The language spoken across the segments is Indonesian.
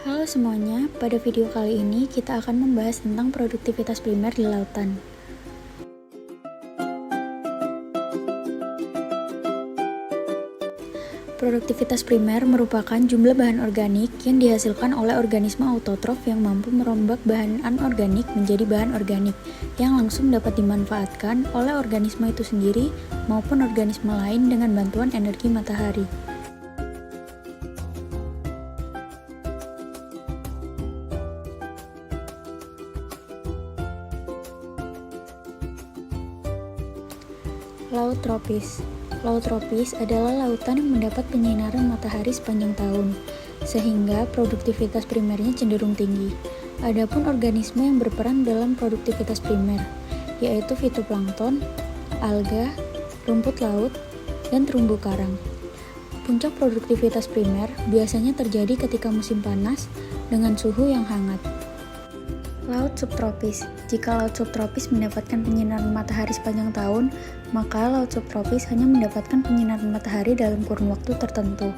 Halo semuanya, pada video kali ini kita akan membahas tentang produktivitas primer di lautan. Produktivitas primer merupakan jumlah bahan organik yang dihasilkan oleh organisme autotrof yang mampu merombak bahan anorganik menjadi bahan organik yang langsung dapat dimanfaatkan oleh organisme itu sendiri maupun organisme lain dengan bantuan energi matahari. Laut tropis. Laut tropis adalah lautan yang mendapat penyinaran matahari sepanjang tahun, sehingga produktivitas primernya cenderung tinggi. Adapun organisme yang berperan dalam produktivitas primer, yaitu fitoplankton, alga, rumput laut, dan terumbu karang. Puncak produktivitas primer biasanya terjadi ketika musim panas dengan suhu yang hangat. Laut subtropis. Jika laut subtropis mendapatkan penyinaran matahari sepanjang tahun, maka laut subtropis hanya mendapatkan penyinaran matahari dalam kurun waktu tertentu.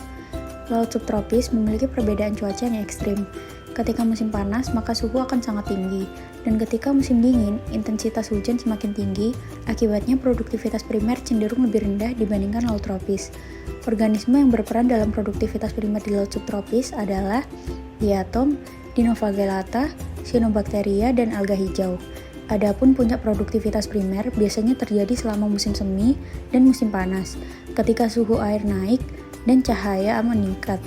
Laut subtropis memiliki perbedaan cuaca yang ekstrim. Ketika musim panas, maka suhu akan sangat tinggi, dan ketika musim dingin, intensitas hujan semakin tinggi, akibatnya produktivitas primer cenderung lebih rendah dibandingkan laut tropis. Organisme yang berperan dalam produktivitas primer di laut subtropis adalah diatom, Dinoflagellata, Cyanobacteria, dan alga hijau. Adapun puncak produktivitas primer biasanya terjadi selama musim semi dan musim panas, ketika suhu air naik dan cahaya meningkat.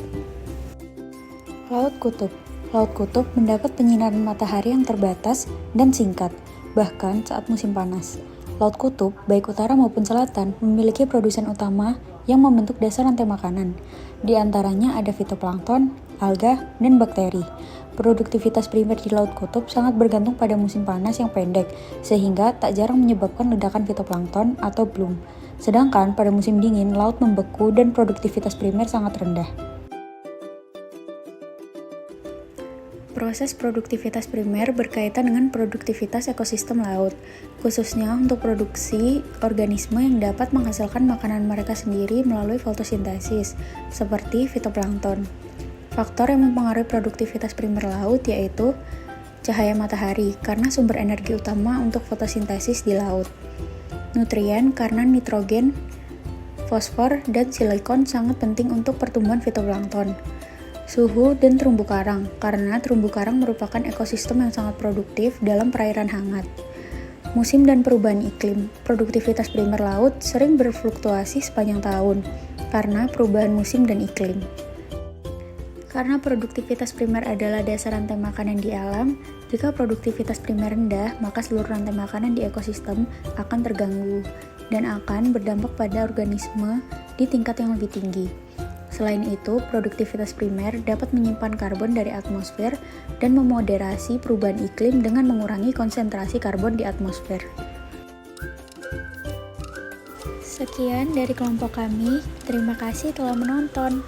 Laut kutub. Laut kutub mendapat penyinaran matahari yang terbatas dan singkat, bahkan saat musim panas. Laut kutub, baik utara maupun selatan, memiliki produsen utama yang membentuk dasar rantai makanan. Di antaranya ada fitoplankton, alga, dan bakteri. Produktivitas primer di laut kutub sangat bergantung pada musim panas yang pendek, sehingga tak jarang menyebabkan ledakan fitoplankton atau bloom. Sedangkan pada musim dingin, laut membeku dan produktivitas primer sangat rendah. Proses produktivitas primer berkaitan dengan produktivitas ekosistem laut, khususnya untuk produksi organisme yang dapat menghasilkan makanan mereka sendiri melalui fotosintesis, seperti fitoplankton. Faktor yang mempengaruhi produktivitas primer laut yaitu cahaya matahari, karena sumber energi utama untuk fotosintesis di laut. Nutrien, karena nitrogen, fosfor, dan silikon sangat penting untuk pertumbuhan fitoplankton. Suhu dan terumbu karang, karena terumbu karang merupakan ekosistem yang sangat produktif dalam perairan hangat. Musim dan perubahan iklim. Produktivitas primer laut sering berfluktuasi sepanjang tahun karena perubahan musim dan iklim. Karena produktivitas primer adalah dasar rantai makanan di alam, jika produktivitas primer rendah, maka seluruh rantai makanan di ekosistem akan terganggu dan akan berdampak pada organisme di tingkat yang lebih tinggi. Selain itu, produktivitas primer dapat menyimpan karbon dari atmosfer dan memoderasi perubahan iklim dengan mengurangi konsentrasi karbon di atmosfer. Sekian dari kelompok kami, terima kasih telah menonton.